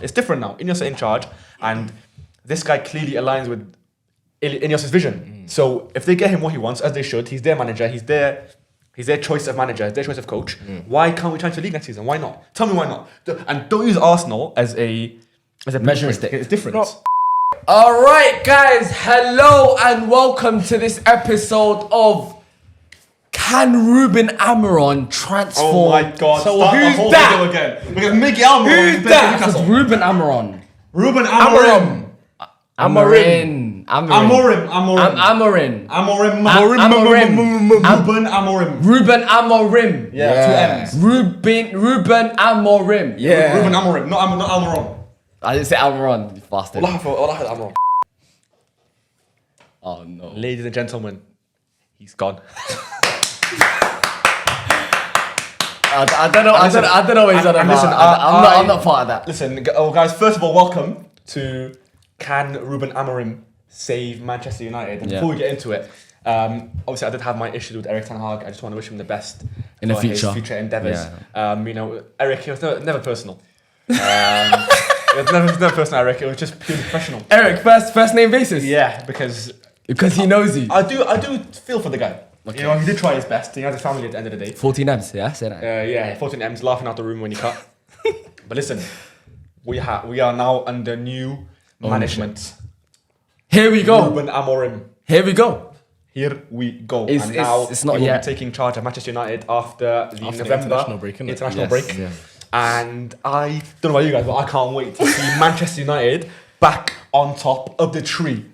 It's different now. Ineos are in charge, and this guy clearly aligns with Ineos' vision. So if they get him what he wants, as they should, he's their manager, he's their choice of manager, their choice of coach. Why can't we challenge the league next season? Why not? Tell me why not. And don't use Arsenal as a measuring stick. It's different. All right, guys. Hello and welcome to this episode of Can Ruben Amorim transform? Oh my God! So start who's the whole that? video again. We're gonna make it Amorim. Who's that? It's Ruben Amorim. Ruben Amorim. Amorim. Amorim. Ruben Amorim. Yeah. 2 M's. Ruben Amorim. Yeah. Ruben Amorim. Not Amorim. I didn't say Amorim, you bastard. I heard Amorim. Oh no. Ladies and gentlemen, he's gone. I don't know what he's on about. Listen, I'm not part of that. Listen, guys, first of all, welcome to Can Ruben Amorim Save Manchester United? And before we get into it, obviously I did have my issues with Erik ten Hag. I just want to wish him the best in the his future endeavours. Yeah. Eric, it was never personal. It was never personal, Eric. It was just purely professional. Eric, first name basis? Yeah, because he knows you. I do feel for the guy. Okay. You know, he did try his best. He had a family at the end of the day. 14 M's, yeah, say that. Yeah, 14 M's laughing out the room when you cut. But listen, we are now under new management. Here we go. Ruben Amorim. Here we go. It's not yet. Be taking charge of Manchester United after the November international break. Yeah. And I don't know about you guys, but I can't wait to see Manchester United back on top of the tree.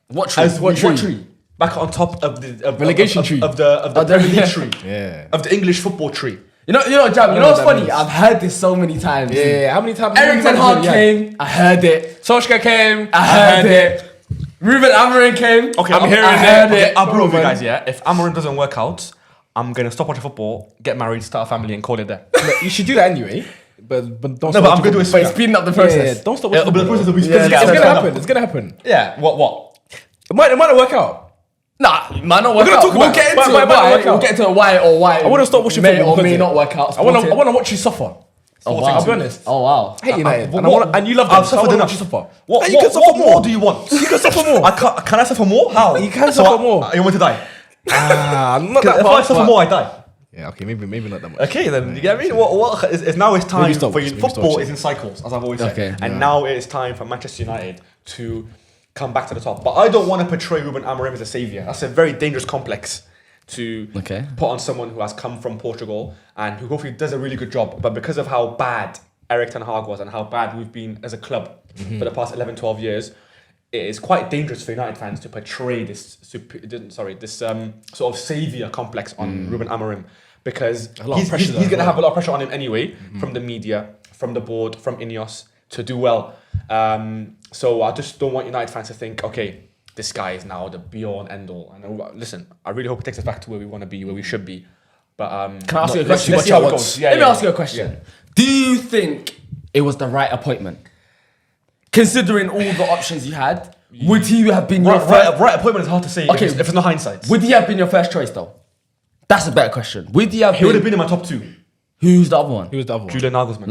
What tree? What tree? Back on top of the relegation tree of the Premier League tree. Yeah. Of the English football tree. You know, Jam. You know what's funny? I've heard this so many times. Yeah. How many times? Erik ten Hag came. I heard it. Solskjaer came. I heard it. Ruben Amorim came. Okay, I'm hearing it. Okay, I'll prove you guys. Yeah, if Amorim doesn't work out, I'm gonna stop watching football, get married, start a family, and call it there. You should do that anyway. But don't. No, but I'm gonna do it. But speeding up the process. Yeah, don't stop. The process will be it's gonna happen. It's gonna happen. Yeah. What? It might not work out. Nah, it might not work out. We'll get into it. We'll get to why or why. I want to stop watching may football or may not work out. I want to watch you suffer. Oh wow. I'll be honest. Oh wow. I hate United. What? And you love them. I've suffered enough. You suffer. What more do you want? You can suffer more. Can I suffer more? How? You can suffer more. You want to die? Not that If I suffer more, I die. Yeah, okay, maybe not that much. Okay, then you get me. Now it's time for you. Football is in cycles, as I've always said. Okay. And now it is time for Manchester United to come back to the top. But I don't want to portray Ruben Amorim as a saviour. That's a very dangerous complex to put on someone who has come from Portugal and who hopefully does a really good job. But because of how bad Erik ten Hag was and how bad we've been as a club for the past 11, 12 years, it is quite dangerous for United fans to portray this sort of saviour complex on Ruben Amorim, because he's going to have a lot of pressure on him anyway from the media, from the board, from Ineos to do well. So I just don't want United fans to think, okay, this guy is now the be-all and end-all. And listen, I really hope it takes us back to where we want to be, where we should be. But can I ask you a question? Let's see how it goes. Let me ask you a question. Yeah. Do you think it was the right appointment? Considering all the options you had, would he have been your first? Right appointment is hard to say if it's not hindsight. Would he have been your first choice though? That's a better question. Would he have He would have been in my top 2. Who's the other one? Who was the other one? Julian Nagelsmann.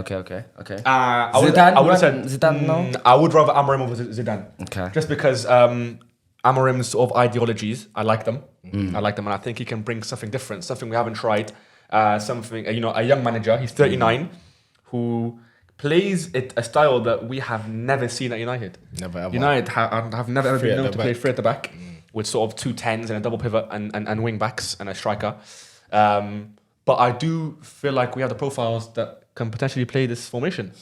Okay. Zidane? I would have said Zidane, no? I would rather Amorim over Zidane. Okay. Just because Amorim's sort of ideologies, I like them. I like them, and I think he can bring something different, something we haven't tried. A young manager, he's 39, who plays a style that we have never seen at United. Never ever. United have never ever been known to play free at the back with sort of 2 10s and a double pivot and wing backs and a striker. But I do feel like we have the profiles that can potentially play this formation.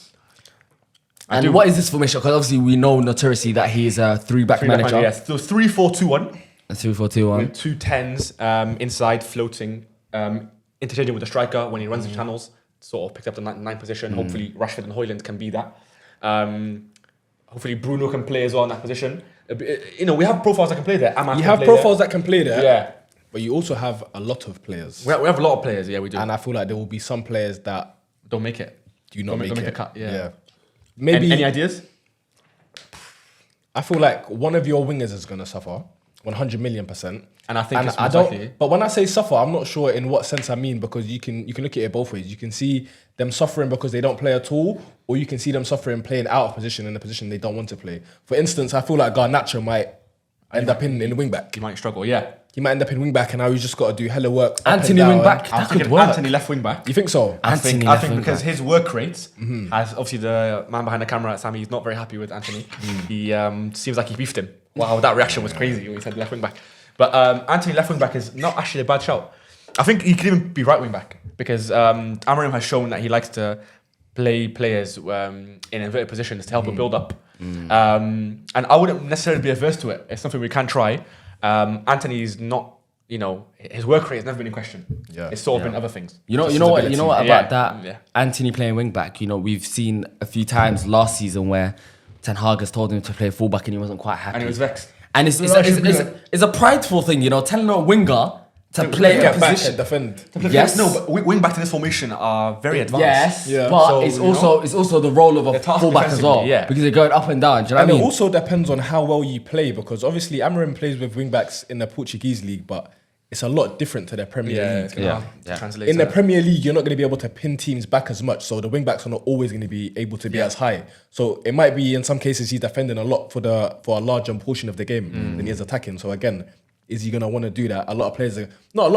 And what is this formation? Because obviously we know notoriously that he is a 3-back manager. Yes, so 3-4-2-1. A 3-4-2-1. With 2 10s inside, floating, interchanging with the striker when he runs the channels. Sort of picked up the 9 position. Hopefully Rashford and Højlund can be that. Hopefully Bruno can play as well in that position. We have profiles that can play there. You have profiles that can play there. Yeah. But you also have a lot of players. We have a lot of players, yeah, we do. And I feel like there will be some players that don't make it. Don't make the cut, yeah. Maybe any ideas? I feel like one of your wingers is going to suffer. 100 million%. And I think it's I most don't. likely. But when I say suffer, I'm not sure in what sense I mean, because you can look at it both ways. You can see them suffering because they don't play at all, or you can see them suffering playing out of position in a position they don't want to play. For instance, I feel like Garnacho might end up in the wing back. He might struggle, yeah. He might end up in wing back, and now he's just got to do hella work. Anthony wing back, I was that could thinking work. Anthony left wing back. You think so? I Anthony think left wing because back. his work rate, as obviously the man behind the camera, Sammy, he's not very happy with Anthony. He seems like he beefed him. Wow, that reaction was crazy when he said left wing back. But Anthony left wing back is not actually a bad shout. I think he could even be right wing back because Amorim has shown that he likes to play players in inverted positions to help a build up. And I wouldn't necessarily be averse to it. It's something we can try. Anthony's not, his work rate has never been in question. Yeah. It's sort of been other things. You know what about that Anthony playing wing back. We've seen a few times last season where Ten Hag has told him to play full back and he wasn't quite happy. And he was vexed. And it's a prideful thing, telling a winger to play a Get back position. and defend. Yes. No, but wing back in this formation are very advanced. Yes, Yeah. but So, it's also the role of a The task fullback as well. defensively, yeah. Because they're going up and down. Do you know And what I it mean? also depends on how well you play, because obviously Amorim plays with wing backs in the Portuguese league, but it's a lot different to their Premier League. Translate In the to- Premier League, you're not going to be able to pin teams back as much, so the wing backs are not always going to be able to be as high. So it might be in some cases he's defending a lot for a larger portion of the game than he is attacking. So again, is he going to want to do that? Not a lot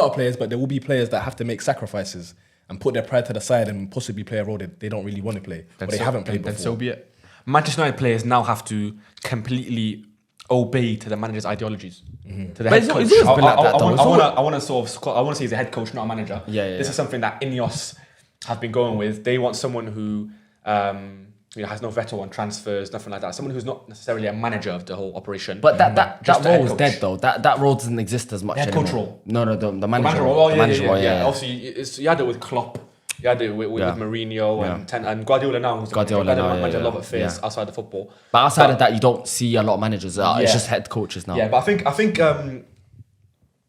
of players, but there will be players that have to make sacrifices and put their pride to the side and possibly play a role that they don't really want to play, or they haven't played before. Then so be it. Manchester United players now have to completely obey to the manager's ideologies. To the But head it's coach. always been like that, though. I want to say he's a head coach, not a manager. Yeah. This is something that Ineos have been going with. They want someone who has no veto on transfers, nothing like that. Someone who's not necessarily a manager of the whole operation. But that Just the head role is coach. dead though. That role doesn't exist as much The head anymore. coach role. No, the manager manager role. role. The manager role, yeah. Obviously, you had it with Klopp. You had it with Mourinho and Guardiola now. Who's Guardiola the now, manager yeah, a lot of affairs yeah. outside of football. But outside of that, you don't see a lot of managers. It's just head coaches now. Yeah, but I think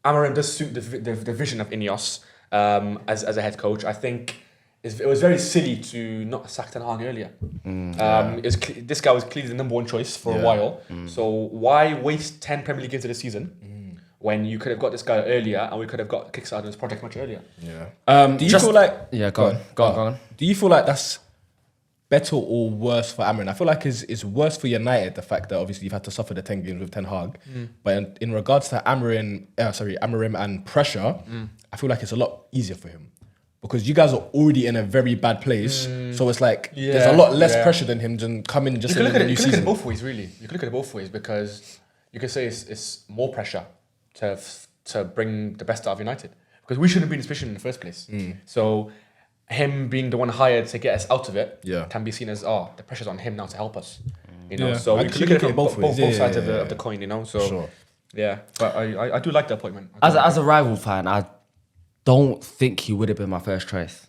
Amorim does suit the vision of Ineos as a head coach. I think it was very silly to not sack Ten Hag earlier. This guy was clearly the number one choice for a while. So why waste 10 Premier League games of the season when you could have got this guy earlier and we could have got kickstarted this project much earlier? Yeah. Do you feel like... Yeah, go on. Do you feel like that's better or worse for Amorim? I feel like it's worse for United, the fact that obviously you've had to suffer the 10 games with Ten Hag. But in regards to Amorim and pressure, I feel like it's a lot easier for him. Because you guys are already in a very bad place. So it's like there's a lot less pressure than him to come in just in a new season. You can look at it both ways, really. You can look at it both ways because you can say it's more pressure to bring the best out of United. Because we shouldn't be in this position in the first place. So him being the one hired to get us out of it can be seen as, the pressure's on him now to help us. So we can look at it from both sides of the coin, So Sure. yeah, but I do like the appointment. As a rival fan, I don't think he would have been my first choice.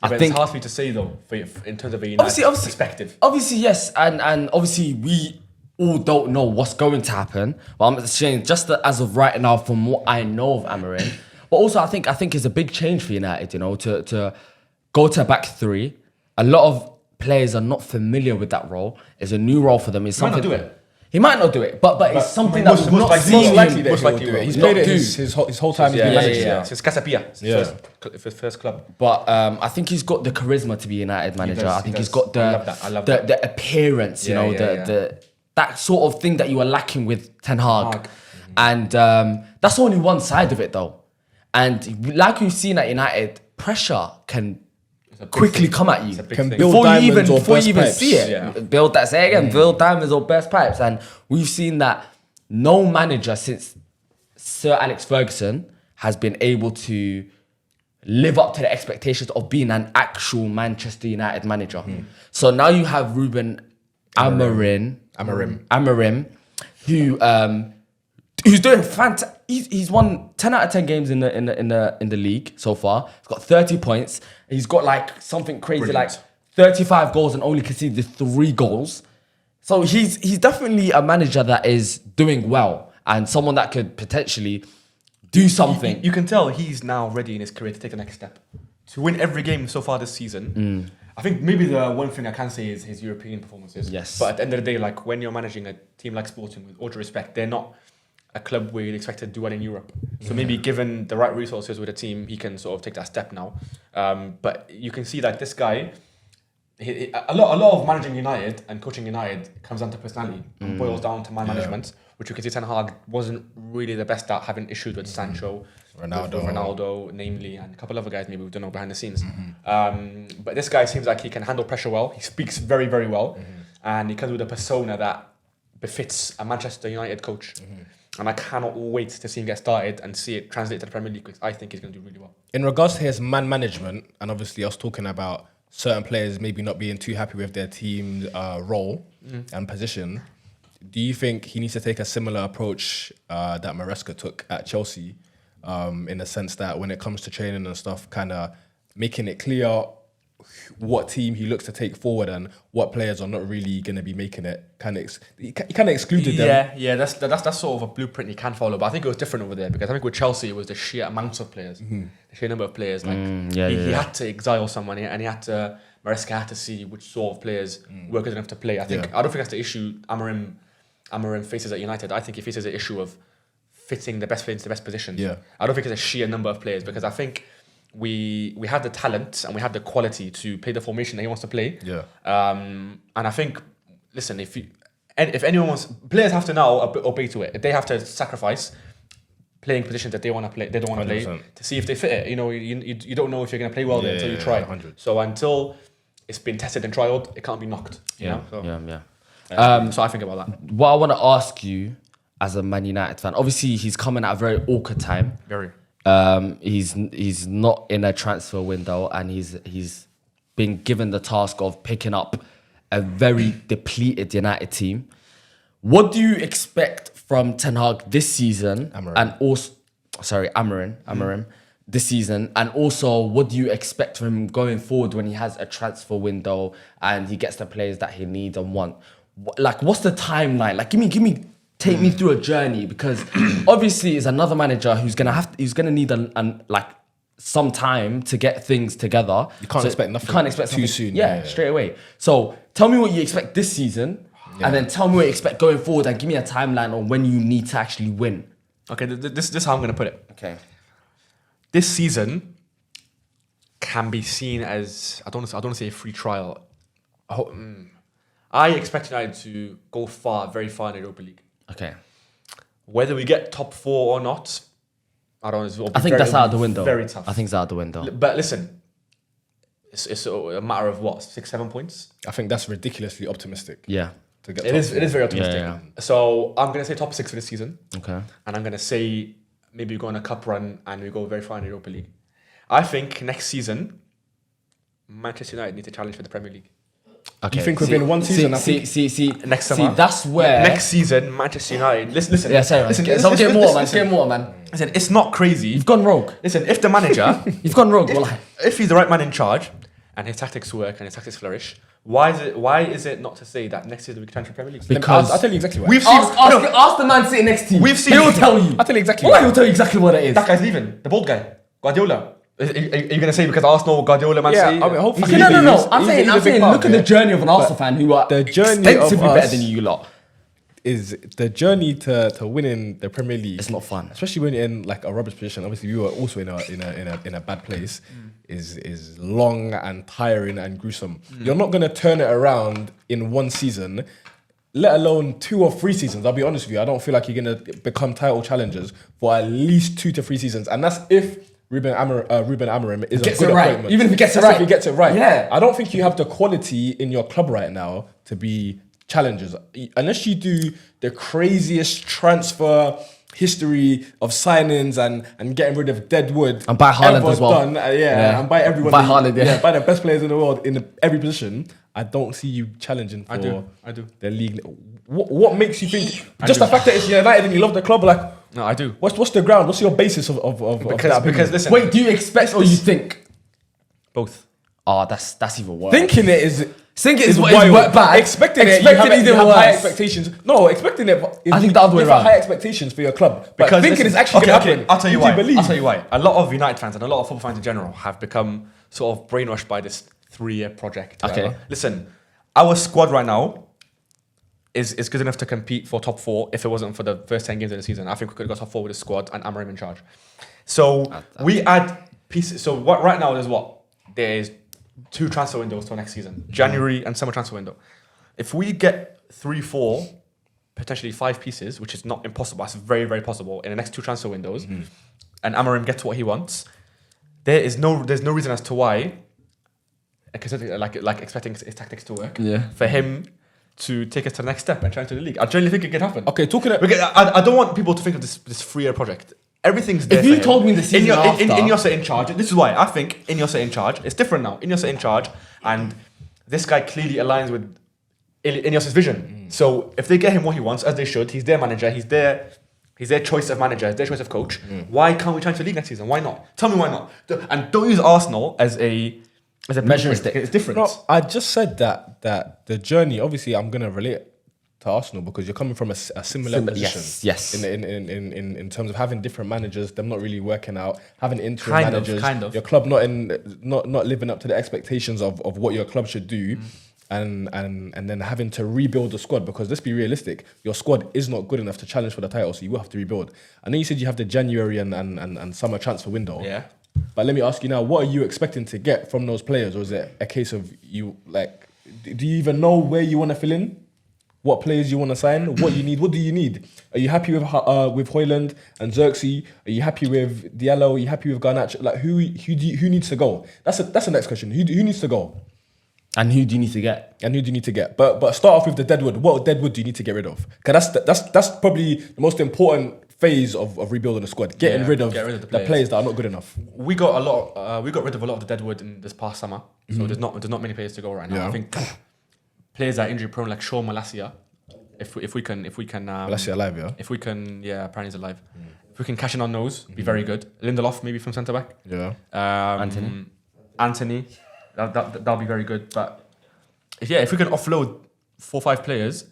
I think it's hard for you to say though, in terms of a United perspective. Obviously, yes, and obviously we all don't know what's going to happen. But I'm saying just as of right now, from what I know of Amorim, but also I think it's a big change for United. To go to a back three. A lot of players are not familiar with that role. It's a new role for them. It's something. He might not do it. He might not do it, but it's something that we've not seen Most likely him. that he will do it. He's played it his whole time he's been managing. It's his Casapia. It's his first club. But I think he's got the charisma to be a United manager. does, I think he he's does. got I love that. the appearance, that sort of thing that you were lacking with Ten Hag. And that's only one side of it though. And like we've seen at United, pressure can quickly come at you Can build diamonds or before burst you even pipes. see it. Yeah. Build that, say again, build diamonds or burst pipes. And we've seen that no manager since Sir Alex Ferguson has been able to live up to the expectations of being an actual Manchester United manager. So now you have Ruben Amorim, who's doing fantastic. He's won 10 out of 10 games in the league so far. He's got 30 points. He's got like something crazy, Brilliant. like 35 goals and only conceded 3 goals. So he's definitely a manager that is doing well and someone that could potentially do something. You can tell he's now ready in his career to take the next step. To win every game so far this season. I think maybe the one thing I can say is his European performances. Yes. But at the end of the day, like when you're managing a team like Sporting, with all due respect, they're not a club where you'd expect to do well in Europe. So maybe given the right resources with the team, he can sort of take that step now. But you can see that this guy, a lot of managing United and coaching United comes down to personality and boils down to man management, which you can see Ten Hag wasn't really the best at, having issues with Sancho, with Ronaldo, namely, and a couple other guys maybe we don't know behind the scenes. But this guy seems like he can handle pressure well. He speaks very, very well, and he comes with a persona that befits a Manchester United coach. And I cannot wait to see him get started and see it translate to the Premier League, because I think he's going to do really well. In regards to his man management, and obviously us talking about certain players maybe not being too happy with their team role and position, do you think he needs to take a similar approach that Maresca took at Chelsea, in the sense that when it comes to training and stuff, kind of making it clear what team he looks to take forward and what players are not really going to be making it? He kind of excluded them. Yeah, that's sort of a blueprint he can follow. But I think it was different over there, because I think with Chelsea it was the sheer amount of players, the sheer number of players. Like he had to exile someone, and Maresca had to see which sort of players were good enough to play. I don't think that's the issue Amorim faces at United. I think he faces the issue of fitting the best players into the best positions. I don't think it's a sheer number of players, because I think we have the talent and we have the quality to play the formation that he wants to play. And I think, listen, if anyone wants, players have to now obey to it. They have to sacrifice playing positions that they want to play. They don't want to play, to see if they fit it. You don't know if you're going to play well there until you try. 100. So until it's been tested and trialed, it can't be knocked. So I think about that. What I want to ask you as a Man United fan, obviously he's coming at a very awkward time. Very. He's not in a transfer window, and he's been given the task of picking up a very depleted United team. What do you expect from Ten Hag this season? Amorim this season, and also what do you expect from him going forward when he has a transfer window and he gets the players that he needs and want? Like, what's the timeline? Like, take me through a journey, because obviously it's another manager who's gonna need some time to get things together. You can't expect nothing. You can't expect too soon. Yeah, straight away. So tell me what you expect this season, and then tell me what you expect going forward, and give me a timeline on when you need to actually win. Okay, this is how I'm gonna put it. Okay. This season can be seen as, I don't want to say a free trial. I expect United to go very far in the Europa League. Okay. Whether we get top 4 or not, I don't know. I think that's out of the window. Very tough. I think it's out of the window. But listen, it's a matter of what, 6-7 points? I think that's ridiculously optimistic. Yeah. It is very optimistic. Yeah. So I'm going to say top 6 for this season. Okay. And I'm going to say maybe we go on a cup run and we go very far in the Europa League. I think next season, Manchester United need to challenge for the Premier League. Okay. You think within one season? Next summer. That's where next season, Manchester United. Listen. Yeah, sorry. Listen, get more, man. Listen, it's not crazy. You've gone rogue. Listen, if the manager, you've gone rogue. If he's the right man in charge, and his tactics work and his tactics flourish, why is it not to say that next season we can challenge for Premier League? Because I'll tell you exactly why. We've seen. Ask the man sitting next to you. We've seen. He'll tell you. I'll tell you exactly. He'll tell you exactly what it is. That guy's leaving. The bald guy, Guardiola. Are you going to say because Arsenal, Guardiola, Man City? I mean, hopefully. Okay, no. I'm saying, look at the journey of an Arsenal fan who are extensively better than you lot. Is the journey to winning the Premier League? It's not fun, especially when you're in like a rubbish position. Obviously, we were also in a bad place. Is long and tiring and gruesome. You're not going to turn it around in one season, let alone 2 or 3 seasons. I'll be honest with you. I don't feel like you're going to become title challengers for at least 2 to 3 seasons, and that's if Ruben Amorim is a good appointment. Even if he gets it right. If he gets it right. Yeah. I don't think you have the quality in your club right now to be challengers. Unless you do the craziest transfer history of signings and getting rid of dead wood. And buy Haaland as well. And buy everyone. Buy Haaland, buy the best players in the world in every position. I don't see you challenging for I do. the league. What makes you think? Just the fact that it's United and you love the club, like... No, I do. What's the ground? What's your basis of that? Because listen. Wait, do you expect or you think? Both. Oh, that's even worse. Thinking it is bad. Expecting it, you have high expectations. No, expecting it. I think the other way around. High expectations for your club, but because thinking it's actually going to happen. I'll tell you why. A lot of United fans and a lot of football fans in general have become sort of brainwashed by this 3-year project. Okay. Listen, our squad right now is good enough to compete for top 4 if it wasn't for the first 10 games of the season. I think we could have got top 4 with the squad and Amorim in charge. So we add pieces. So right now there's 2 transfer windows for next season, January and summer transfer window. If we get 3, 4, potentially 5 pieces, which is not impossible, that's very, very possible in the next 2 transfer windows, and Amorim gets what he wants, there's no reason as to why, like expecting his tactics to work, for him to take us to the next step and try to the league. I genuinely think it could happen. Okay, I don't want people to think of this 3-year project. Everything's there. If you told me the season after, Inyos in charge. This is why I think Inyos in charge. It's different now. Inyos in charge, and this guy clearly aligns with Ineos' vision. So if they get him what he wants, as they should, he's their manager, he's their choice of manager, their choice of coach. Why can't we challenge the league next season? Why not? Tell me why not. And don't use Arsenal as a measuring stick. It's different. No, I just said that the journey. Obviously, I'm gonna relate to Arsenal because you're coming from a similar position. Yes. In terms of having different managers, them not really working out, having interim managers, kind of. your club not living up to the expectations of what your club should do. And then having to rebuild the squad because let's be realistic, your squad is not good enough to challenge for the title, so you will have to rebuild. I know you said you have the January and summer transfer window. Yeah. But let me ask you now, what are you expecting to get from those players? Or is it a case of do you even know where you want to fill in? What players you want to sign? What you need? What do you need? Are you happy with Højlund and Xerxes? Are you happy with Diallo? Are you happy with Garnacho? Like who needs to go? That's the next question. Who needs to go? And who do you need to get? But start off with the deadwood. What deadwood do you need to get rid of? Because that's probably the most important phase of rebuilding the squad. Getting rid of the players that are not good enough. We got rid of a lot of the deadwood in this past summer. So there's not many players to go right now. Yeah. I think players that are injury prone like Shaw Malacia. If we can Malacia alive, yeah. If we can, apparently he's alive. If we can cash in on those, be very good. Lindelof maybe from centre back. Yeah. Anthony. That'll be very good. But if we can offload 4 or 5 players,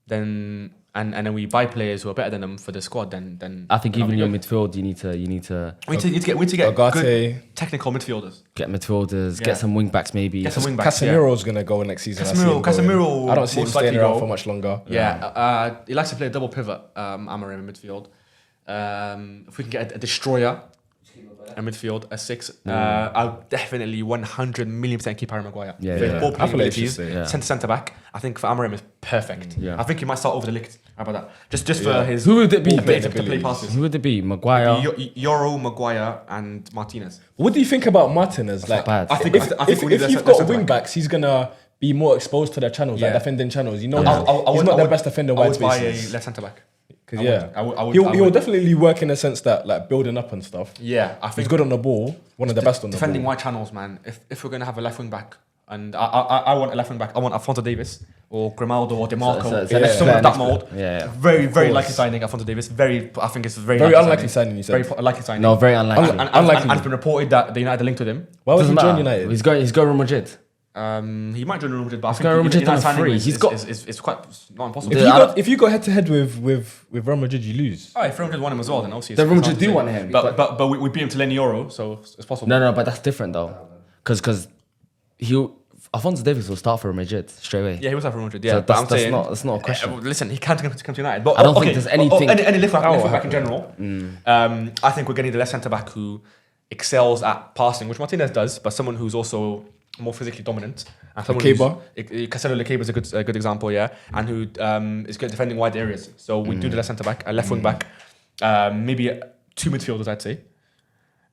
then and then we buy players who are better than them for the squad, then I think even your midfield, you need to we need to get good technical midfielders. Get midfielders, get some wing backs maybe. Get some wing backs. Casemiro's gonna go next season. Casemiro. I don't see him staying around for much longer. Yeah. He likes to play a double pivot. Amorim in midfield. If we can get a destroyer. A midfield, a 6. I'll definitely 100,000,000% keep Harry Maguire. Ball playing abilities, centre back. I think for Amorim is perfect. I think he might start over the Ligt. How about that? Just for his. Who would it be? To play passes. Who would it be? Maguire, Yoro, Maguire, and Martinez. What do you think about Martinez? Like, bad. I think if you've got wing backs, he's gonna be more exposed to their channels, like defending channels. You know, he's not the best defender wide spaces. I would buy a left centre back. He'll definitely work in the sense that like building up and stuff. Yeah, I think he's good on the ball. One of the best on the ball. Defending wide channels, man. If we're gonna have a left wing back, and I want a left wing back. I want Alphonso Davies or Grimaldo or Demarco. Someone of that mold. Very likely signing Alphonso Davies. I think it's very unlikely signing. You said very unlikely signing. No, very unlikely. And it's been reported that the United are linked with him. Why would he join United? He's going Real Madrid. He might join Real Madrid, but I Real think Madrid on free. It's quite not impossible. If you go head to head with Real Madrid, you lose. If Real Madrid want him as well, then obviously the Real Madrid do want him, but we beat him to Lenny Euro, so it's possible. No, but that's different though, because Alphonso Davies will start for Real Madrid straight away. Yeah, he was at Real Madrid. Yeah, so but I'm saying that's not a question. Listen, he can't come to United. But I don't think there's anything. Any left back in general. I think we're getting the left centre back who excels at passing, which Martinez does, but someone who's also more physically dominant. Casado Lekeba is a good example, and who is good at defending wide areas. So we do the left centre back, a left wing back, maybe 2 midfielders, I'd say.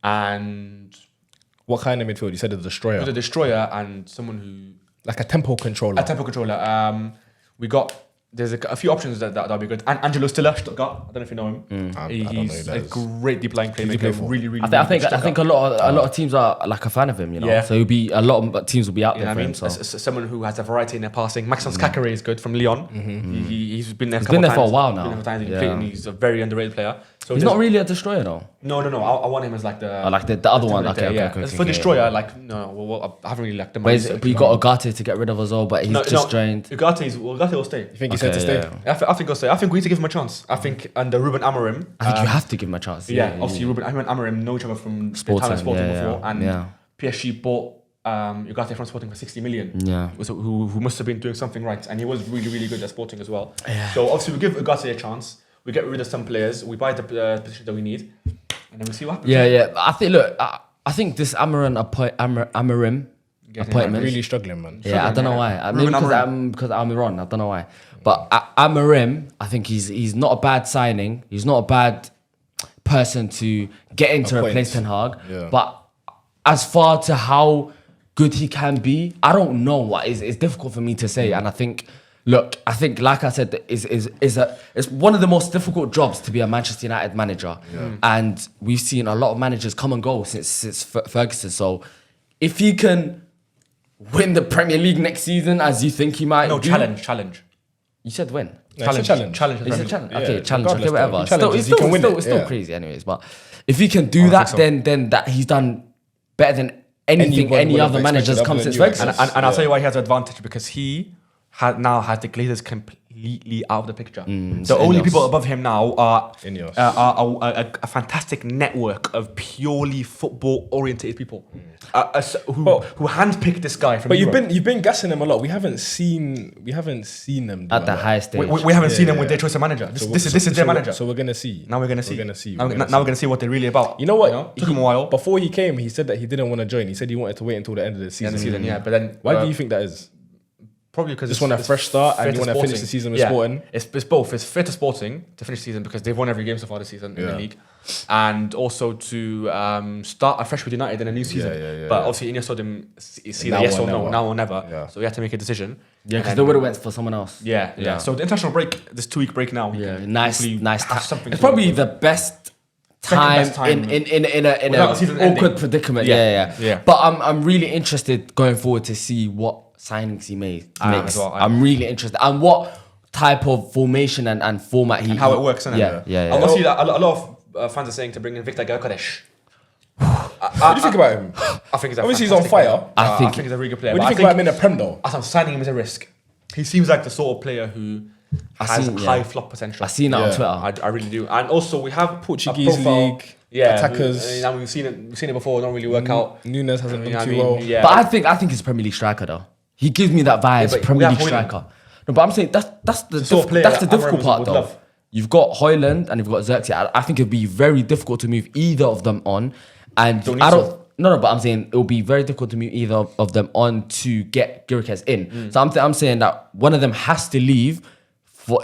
And what kind of midfield? You said a destroyer. A destroyer and someone who like a tempo controller. There's a few options that'll be good. And Angelo Stiller, Stuttgart. I don't know if you know him. He's a great deep line playmaker. Really. I think a lot of teams are like a fan of him. You know, so a lot of teams will be out there for him. So someone who has a variety in their passing. Maxence Kakare is good from Lyon. He's been there. He's been there for a while now. He's a very underrated player. So he's not really a destroyer though. No. I want him as like the other one. Okay. For destroyer, I haven't really liked him. But you got Ugarte to get rid of as well, but he's just drained. Ugarte will stay. You think he's set to stay? I think he'll stay. I think we need to give him a chance. I think under Ruben Amorim. I think you have to give him a chance. Obviously Ruben Amorim know each other from Sporting before, and PSG bought Ugarte from Sporting for 60 million. Yeah. Who must have been doing something right, and he was really, really good at Sporting as well. Yeah. So obviously we give Ugarte a chance. We get rid of some players. We buy the position that we need, and then we see what happens. Yeah. I think. Look, I think this Amorim appointment. Really struggling, man. Yeah, I don't know why. Maybe because I'm wrong. I don't know why. But Amorim, I think he's not a bad signing. He's not a bad person to get in to replace Ten Hag. Yeah. But as far to how good he can be, I don't know. It's difficult for me to say. And I think, like I said, it's one of the most difficult jobs to be a Manchester United manager. Yeah. And we've seen a lot of managers come and go since Ferguson. So if he can win the Premier League next season, as you think he might. No, challenge. You said win. Challenge. It's a challenge. Yeah, Okay, challenge. Okay, whatever. It's Still crazy, anyways. But if he can do that, then that he's done better than any other managers come since Ferguson. And I'll tell you why he has an advantage, because he now has the Glazers completely out of the picture. The only people above him now are a fantastic network of purely football-oriented people who handpicked this guy from Europe. But you've been gassing them a lot. We haven't seen them do at the highest stage. We haven't seen them with their choice of manager. This is their manager. So we're gonna see. Now we're gonna see. Now we're gonna see what they're really about. You know what? Took him a while. Before he came, he said that he didn't want to join. He said he wanted to wait until the end of the season. Yeah. But then why do you think that is? Probably because just want a fresh start and you want to finish the season with Sporting. It's both. It's fair to Sporting to finish the season because they've won every game so far this season in the league, and also to start afresh with United in a new season. But obviously Ineos told him see that yes or no, now or never. Yeah. So we had to make a decision. Yeah, because they would have went for someone else. Yeah. So the international break, this 2-week break now. Yeah, nice time. It's probably the best time in an awkward predicament. Yeah. But I'm really interested going forward to see what signings he makes. I'm really interested, and what type of formation and format he... And how it works, isn't it? Yeah. I see that a lot of fans are saying to bring in Victor Gyökeres. What do you think about him? I think he's obviously he's on fire. I think he's a really good player. What do you think about him in the Prem though? I'm signing him as a risk. He seems like the sort of player who has high flop potential. I've seen that on Twitter. I really do. And also we have Portuguese league. Attackers. And we've seen it before. It don't really work out. Nunes hasn't been too well. Yeah. But I think he's a Premier League striker though. He gives me that vibe, Premier League striker. No, but I'm saying that's the difficult part though. Love. You've got Højlund and you've got Xerxes. I think it'd be very difficult to move either of them on. And but I'm saying it will be very difficult to move either of them on to get Gyökeres in. So I'm saying that one of them has to leave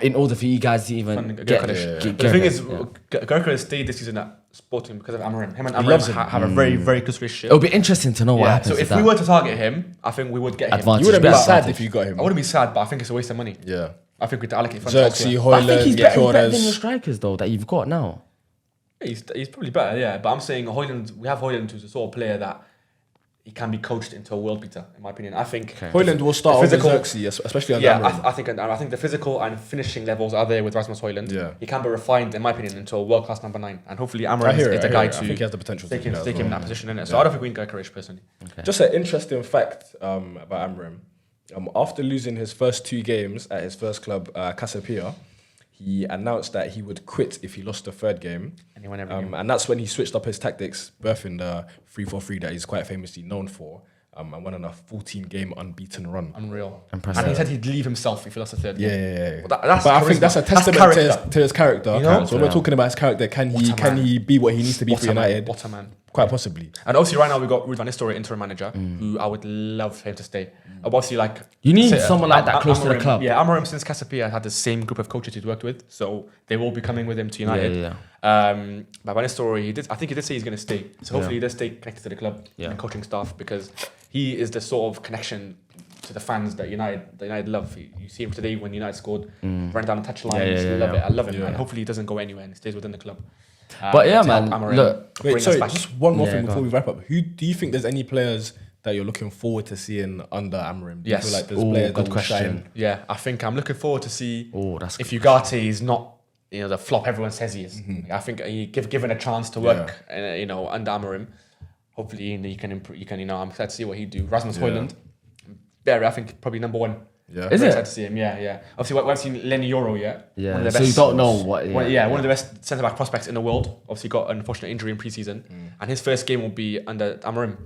in order for you guys to even get Gyökeres. The thing is, Gyökeres stayed this season at Sporting because of Amorim. Him and Amorim have a very, very close relationship. It'll be interesting to know what happens. So if we were to target him, I think we would get him. You wouldn't be sad if you got him. I wouldn't be sad, but I think it's a waste of money. Yeah. I think we'd allocate funds. Xerxes, Højlund, I think he's better than your strikers though that you've got now. He's probably better, yeah. But I'm saying we have Højlund, who's the sort of player that he can be coached into a world beater, in my opinion. I think Højlund will start with Xerxes, especially on I think the physical and finishing levels are there with Rasmus Højlund. Yeah. He can be refined, in my opinion, into a world-class number 9. And hopefully Amorim is the guy to... I think he has the potential to take him in that position, innit? So I don't think we can go Gyökeres personally. Okay. Just an interesting fact about Amorim. After losing his first 2 games at his first club, Casapia, he announced that he would quit if he lost the 3rd game. And he won every game. And that's when he switched up his tactics, birthing the 3-4-3 that he's quite famously known for. And went on a 14-game unbeaten run. Unreal. Impressive. And he said he'd leave himself if he lost the 3rd game. Yeah. Well, but I think that's a testament to his character. You know? So when we're talking about his character, can he be what he needs to be for United? What a man. Quite possibly. And obviously right now we've got Ruud van Nistelrooy, interim manager, who I would love for him to stay. Obviously you need someone like that close to the club. Yeah, Amorim since Casapia had the same group of coaches he's worked with, so they will be coming with him to United. But Van Nistelrooy, I think he did say he's going to stay. So hopefully he does stay connected to the club and coaching staff, because he is the sort of connection to the fans that United love. You see him today when United scored, ran down the touchline. Love it. I love him, and hopefully he doesn't go anywhere and he stays within the club. But man, look. Wait, sorry, just one more thing before we wrap up. Who do you think there's any players that you're looking forward to seeing under Amorim? Do you feel like there's players that will shine? Yeah, I think I'm looking forward to see if Ugarte is not the flop everyone says he is. I think given a chance to work, under Amorim, hopefully you can improve. I'm excited to see what he do. Rasmus Højlund, I think probably number 1. Yeah. Is it? Excited to see him. Yeah. Obviously, we haven't seen Lenny Yoro yet. Yeah. So you don't know what. One of the best centre back prospects in the world. Obviously, got an unfortunate injury in pre-season, and his first game will be under Amorim.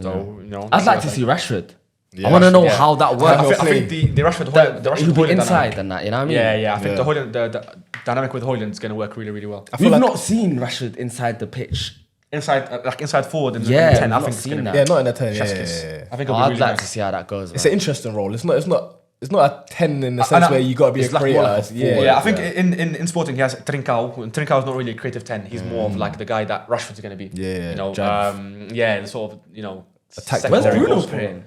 So you know, I'd like to see Rashford. Yeah, I want to know yeah. how that I works. think the Rashford He'll be inside dynamic. and that, you know what I mean? Yeah. I think the dynamic with Højlund is going to work really, really well. We've not seen Rashford inside the pitch. Inside forward in the Yeah, 10. I we've think not it's seen going to that. be. Yeah, not in a 10. Yeah. I think it'll be I'd really like nice. to see how that goes. It's man. an interesting role. It's not a 10 in the sense And where you got to be a it's like creator. more like a Yeah, I think in Sporting he has Trincao. Trincao is not really a creative 10. He's more of like the guy that Rashford's going to be. Yeah, You know, Jav. the sort of, Attack. secondary Where's Bruno goal scorer. playing?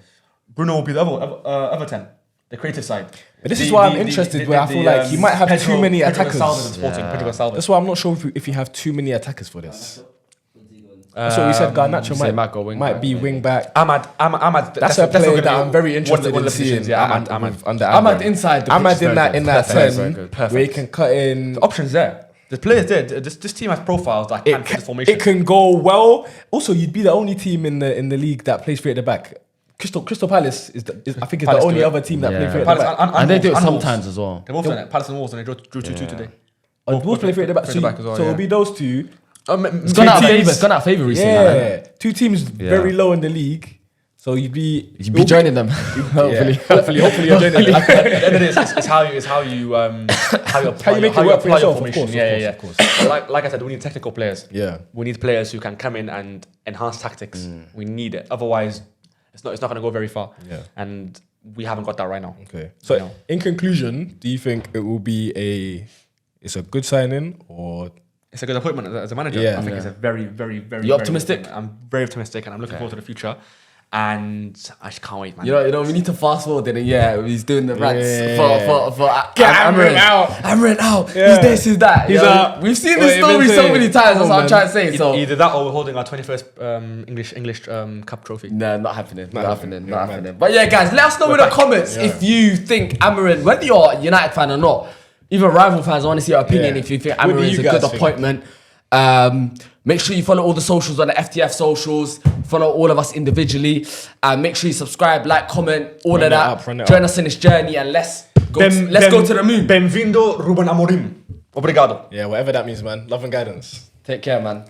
Bruno will be the other 10. The creative side. But this is why I'm interested, where I feel like he might have too many attackers. Pedro Gonçalves. That's why I'm not sure if you have too many attackers for this. That's what we said. Garnacho say might go wing might back, be wing back. Ahmad. That's a player that I'm very one interested of in the seeing. positions. Yeah, Ahmad. Under Ahmad Amrin. inside the Ahmad pitch. in that Perfect. 10 Good. where he can cut in. The options there. The players there. This team has profiles that can fit the formation. It can go well. Also, you'd be the only team in the league that plays three at the back. Crystal Palace I think is Palace the only do it. other team that Yeah. play three at the Palace back. And they do it Wolves. sometimes as well. They've also done it. Palace and Wolves, and they drew 2-2 today. Wolves play three at the back. Three So, at the back as well, so yeah. it'll be those two. It's gone out of favour. It's gone out of favour recently. Yeah, two teams very low in the league. So you'd be joining them. Hopefully. hopefully you're doing it. At the end of the day, it's how you apply make it work for apply your yourself, of formation. course, Yeah. of course. But like I said, we need technical players. Yeah. We need players who can come in and enhance tactics. We need it. Otherwise, it's not going to go very far. Yeah. And we haven't got that right now. Okay. So You know. in conclusion, do you think it will be it's a good signing or It's a good appointment as a manager. Yeah. I think it's a very, very, very. You very optimistic? good appointment. I'm very optimistic, and I'm looking forward to the future. And I just can't wait, man. You know, we need to fast forward in a year. He's doing the rants Yeah. for Get Amorim out. Amorim out. Yeah. He's this, he's that. He's You know, out. We've seen What this you been story so saying? many times. That's Come what on, I'm trying to say. So Either that or we're holding our 21st English Cup trophy. no, not happening. Not happening. Yeah, Not man. happening. But yeah, guys, let us know in the comments if you think Amorim, whether you're a United fan or not, even rival fans, I want to see your opinion Yeah. if you think What do Amorim is you a guys good think? appointment. Make sure you follow all the socials on the FTF socials. Follow all of us individually. And make sure you subscribe, like, comment, all Run of it that. up, run it Join up. us in this journey and let's go to the moon. Bem-vindo, Ruben Amorim. Obrigado. yeah, whatever that means, man. Love and guidance. Take care, man.